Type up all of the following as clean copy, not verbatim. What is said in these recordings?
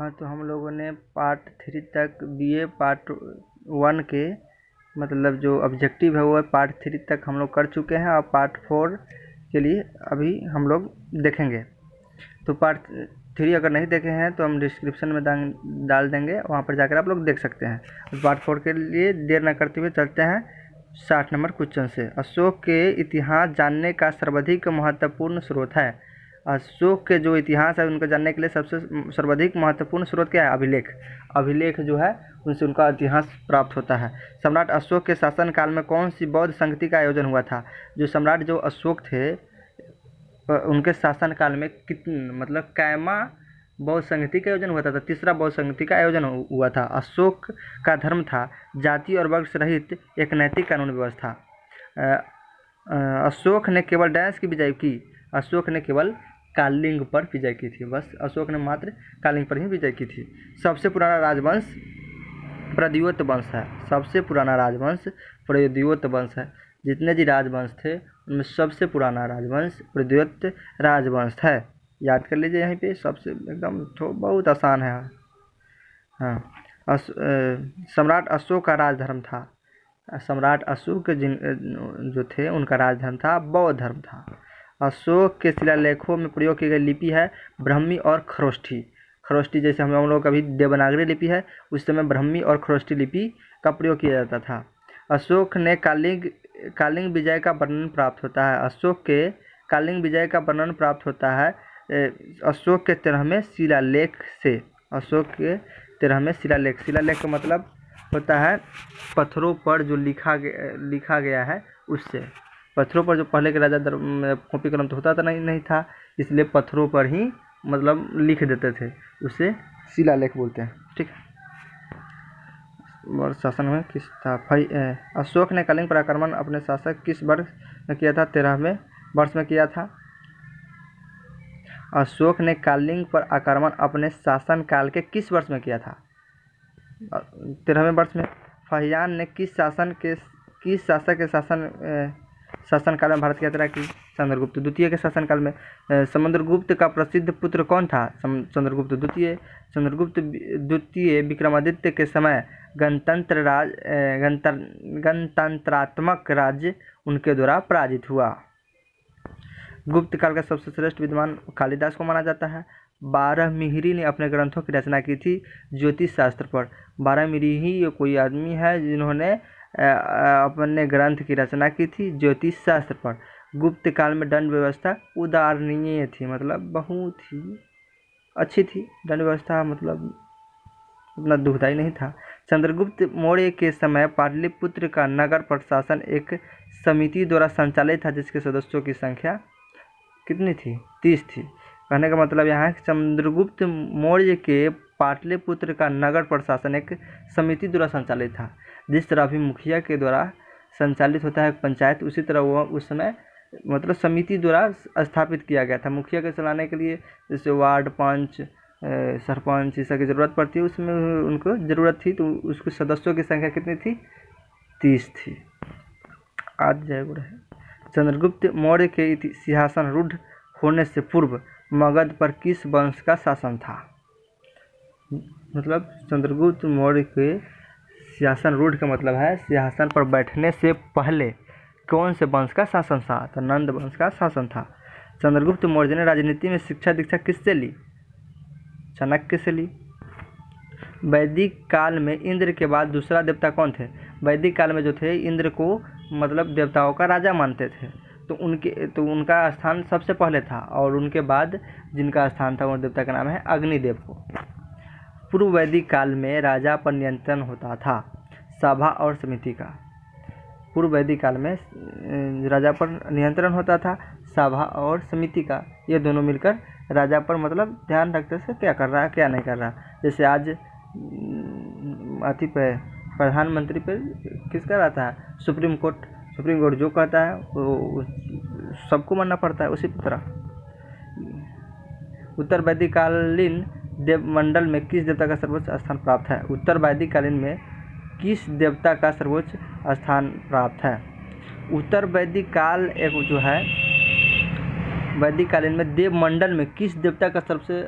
हाँ, तो हम लोगों ने पार्ट 3 तक बीए पार्ट 1 के मतलब जो ऑब्जेक्टिव है वो पार्ट 3 तक हम लोग कर चुके हैं और पार्ट 4 के लिए अभी हम लोग देखेंगे। तो पार्ट 3 अगर नहीं देखे हैं तो हम डिस्क्रिप्शन में डाल देंगे, वहाँ पर जाकर आप लोग देख सकते हैं। तो पार्ट 4 के लिए देर न करते हुए चलते हैं 60 नंबर क्वेश्चन से। अशोक के इतिहास जानने का सर्वाधिक महत्वपूर्ण स्रोत है। अशोक के जो इतिहास है उनको जानने के लिए सबसे सर्वाधिक महत्वपूर्ण स्रोत क्या है? अभिलेख। अभिलेख जो है उनसे उनका इतिहास प्राप्त होता है। सम्राट अशोक के शासनकाल में कौन सी बौद्ध संगति का आयोजन हुआ था? जो सम्राट जो अशोक थे उनके शासनकाल में कितने मतलब कैमा बौद्ध संगति का आयोजन हुआ था? तीसरा बौद्ध संगति का आयोजन हुआ था। अशोक का धर्म था जाति और वर्ग से रहित एक नैतिक कानून व्यवस्था। अशोक ने केवल डैश की विजय की? अशोक ने केवल कालिंग पर विजय की थी। बस अशोक ने मात्र कालिंग पर ही विजय की थी। सबसे पुराना राजवंश प्रद्योत वंश है। सबसे पुराना राजवंश प्रद्योत वंश है। जितने भी राजवंश थे उनमें सबसे पुराना राजवंश प्रद्योत राजवंश है। याद कर लीजिए यहीं पे, सबसे एकदम बहुत आसान है। हाँ, सम्राट अशोक का राजधर्म था। सम्राट अशोक जो थे उनका राजधर्म था बौद्ध धर्म था। अशोक के शिलालेखों में प्रयोग की गई लिपि है ब्राह्मी और खरोष्ठी। खरोष्ठी जैसे हम लोग अभी देवनागरी लिपि है, उस समय ब्राह्मी और खरोष्ठी लिपि का प्रयोग किया जाता था। अशोक ने कालिंग विजय का वर्णन प्राप्त होता है। अशोक के कालिंग विजय का वर्णन प्राप्त होता है अशोक के 13वें शिलालेख से। अशोक के 13वें शिलालेख। शिलालेख का मतलब होता है पत्थरों पर जो लिखा गया है उससे। पत्थरों पर जो पहले के राजा कॉपी कलम तो होता था नहीं था, इसलिए पत्थरों पर ही मतलब लिख देते थे, उसे शिलालेख बोलते हैं। ठीक है। वर्ष शासन में किस था? अशोक ने कलिंग पर आक्रमण अपने शासक किस वर्ष में किया था? 13वें वर्ष में किया था। अशोक ने कालिंग पर आक्रमण अपने शासनकाल के किस वर्ष में किया था? 13वें वर्ष में। फाहियान ने किस शासक के शासनकाल में भारत की यात्रा की? चंद्रगुप्त द्वितीय के शासनकाल में। समुद्रगुप्त का प्रसिद्ध पुत्र कौन था? चंद्रगुप्त द्वितीय। चंद्रगुप्त द्वितीय विक्रमादित्य के समय गणतंत्रात्मक राज्य उनके द्वारा पराजित हुआ। गुप्त काल का सबसे श्रेष्ठ विद्वान कालिदास को माना जाता है। बारहमिहिरी ने अपने ग्रंथों की रचना की थी ज्योतिष शास्त्र पर। बारहमिहिरी कोई आदमी है जिन्होंने अपने ग्रंथ की रचना की थी ज्योतिष शास्त्र पर। गुप्त काल में दंड व्यवस्था उदारणीय थी, मतलब बहुत ही अच्छी थी। दंड व्यवस्था मतलब उतना दुखदायी नहीं था। चंद्रगुप्त मौर्य के समय पाटलिपुत्र का नगर प्रशासन एक समिति द्वारा संचालित था जिसके सदस्यों की संख्या कितनी थी? 30 थी। कहने का मतलब यहाँ है कि चंद्रगुप्त मौर्य के पाटलिपुत्र का नगर प्रशासन एक समिति द्वारा संचालित था। जिस तरह अभी मुखिया के द्वारा संचालित होता है पंचायत, उसी तरह वो उस समय मतलब समिति द्वारा स्थापित किया गया था। मुखिया के चलाने के लिए जैसे वार्ड पंच सरपंच इस की ज़रूरत पड़ती है, उसमें उनको ज़रूरत थी, तो उसके सदस्यों की संख्या कितनी थी? 30 थी। आज जय गुरु है। चंद्रगुप्त मौर्य के सिंहासन रूढ़ होने से पूर्व मगध पर किस वंश का शासन था? मतलब चंद्रगुप्त मौर्य के सिंहासन रूढ़ का मतलब है सिंहासन पर बैठने से पहले कौन से वंश का शासन था? तो नंद वंश का शासन था। चंद्रगुप्त मौर्य ने राजनीति में शिक्षा दीक्षा किससे ली? चाणक्य से ली। वैदिक काल में इंद्र के बाद दूसरा देवता कौन थे? वैदिक काल में जो थे इंद्र को मतलब देवताओं का राजा मानते थे, तो उनका स्थान सबसे पहले था, और उनके बाद जिनका स्थान था वो देवता का नाम है अग्निदेव को। पूर्व वैदिक काल में राजा पर नियंत्रण होता था सभा और समिति का। पूर्व वैदिक काल में राजा पर नियंत्रण होता था सभा और समिति का। ये दोनों मिलकर राजा पर मतलब ध्यान रखते थे क्या कर रहा है क्या नहीं कर रहा। जैसे आज अति पे प्रधानमंत्री पे किसका रहता है? सुप्रीम कोर्ट जो कहता है वो सबको मानना पड़ता है। उसी तरह उत्तर वैदिक कालीन देवमंडल में किस देवता का सर्वोच्च स्थान प्राप्त है? उत्तर वैदिक कालीन में किस देवता का सर्वोच्च स्थान प्राप्त है? उत्तर वैदिक काल एक जो है वैदिक कालीन में देवमंडल में किस देवता का सबसे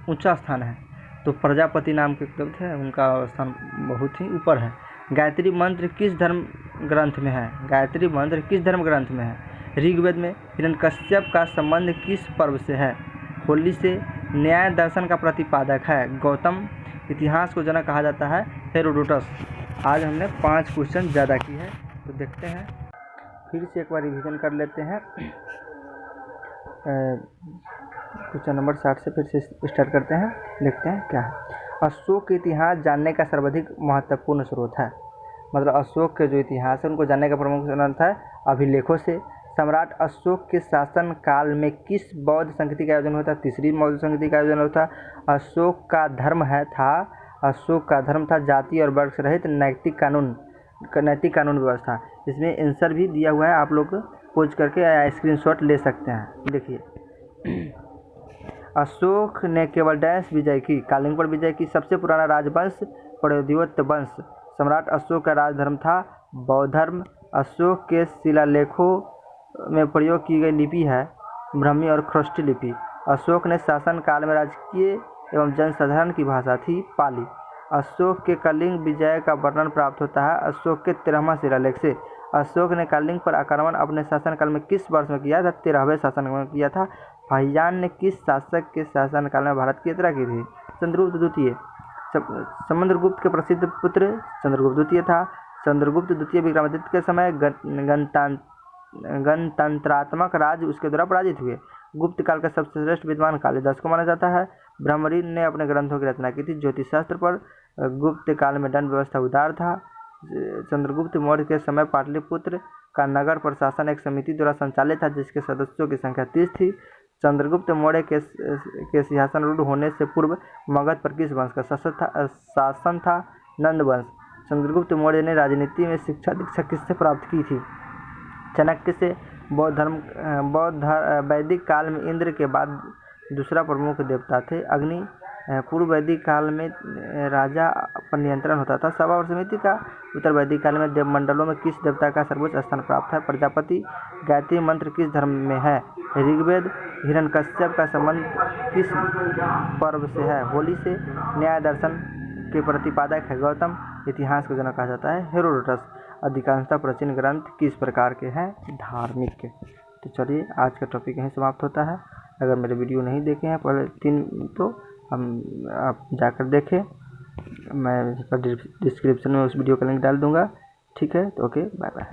ऊंचा स्थान है? तो प्रजापति नाम के देव थे, उनका स्थान बहुत ही ऊपर है। गायत्री मंत्र किस धर्म ग्रंथ में है? गायत्री मंत्र किस धर्म ग्रंथ में है? ऋग्वेद में। हिरण्यकश्यप का संबंध किस पर्व से है? होली से। न्याय दर्शन का प्रतिपादक है गौतम। इतिहास को जनक कहा जाता है हेरोडोटस। आज हमने 5 क्वेश्चन ज़्यादा की है, तो देखते हैं, फिर से एक बार रिवीजन कर लेते हैं। क्वेश्चन नंबर 60 से फिर से स्टार्ट करते हैं, देखते हैं क्या है। अशोक के इतिहास जानने का सर्वाधिक महत्वपूर्ण स्रोत है। मतलब अशोक के जो इतिहास है उनको जानने का प्रमुख स्रोत है अभिलेखों से। सम्राट अशोक के शासन काल में किस बौद्ध संस्कृति का आयोजन होता? तीसरी बौद्ध संस्कृति का आयोजन होता। अशोक का धर्म था जाति और वर्ग से रहित नैतिक कानून व्यवस्था। इसमें आंसर भी दिया हुआ है, आप लोग पोज करके स्क्रीनशॉट ले सकते हैं। देखिए, अशोक ने केवल डैश विजय की, कालिंग पर विजय की। सबसे पुराना राजवंश प्रद्योत वंश। सम्राट अशोक का राजधर्म था बौद्ध धर्म। अशोक के शिलालेखों में प्रयोग की गई लिपि है ब्राह्मी और ख्रोष्टी लिपि। अशोक ने शासन काल में राजकीय एवं जनसाधारण की भाषा थी पाली। अशोक के कलिंग विजय का वर्णन प्राप्त होता है अशोक के 13वां शिलालेख से। अशोक ने कलिंग पर आक्रमण अपने शासनकाल में किस वर्ष में किया था? 13वें शासनकाल में किया था। फाहियान ने किस शासक के शासनकाल में भारत की यात्रा की थी? चंद्रगुप्त द्वितीय। समुद्रगुप्त के प्रसिद्ध पुत्र चंद्रगुप्त द्वितीय था। चंद्रगुप्त द्वितीय विक्रमादित्य के समय गणतंत्रात्मक राज्य उसके द्वारा पराजित हुए। गुप्त काल का सबसे श्रेष्ठ विद्वान कालिदास को माना जाता है। ब्रह्मऋषि ने अपने ग्रंथों की रचना की थी ज्योतिष शास्त्र पर। गुप्त काल में दंड व्यवस्था उदार था। चंद्रगुप्त मौर्य के समय पाटलिपुत्र का नगर प्रशासन एक समिति द्वारा संचालित था जिसके सदस्यों की संख्या 30 थी। चंद्रगुप्त मौर्य के सिंहासन रूढ़ होने से पूर्व मगध पर किस वंश का शासन था? नंद वंश। चंद्रगुप्त मौर्य ने राजनीति में शिक्षा दीक्षा किससे प्राप्त की थी? चाणक्य से। वैदिक काल में इंद्र के बाद दूसरा प्रमुख देवता थे अग्नि। पूर्व वैदिक काल में राजा पर नियंत्रण होता था सभा और समिति का। उत्तर वैदिक काल में देवमंडलों में किस देवता का सर्वोच्च स्थान प्राप्त है? प्रजापति। गायत्री मंत्र किस धर्म में है? ऋग्वेद। हिरण्यकश्यप का संबंध किस पर्व से है? होली से। न्याय दर्शन के प्रतिपादक है गौतम। इतिहास को जनक कहा जाता है हेरोडोटस। अधिकांशतः प्राचीन ग्रंथ किस प्रकार के हैं? धार्मिक। तो चलिए, आज का टॉपिक यहीं समाप्त होता है। अगर मेरे वीडियो नहीं देखे हैं पहले 3 तो आप जाकर देखें। मैं डिस्क्रिप्शन में उस वीडियो का लिंक डाल दूंगा। ठीक है, तो ओके, बाय बाय।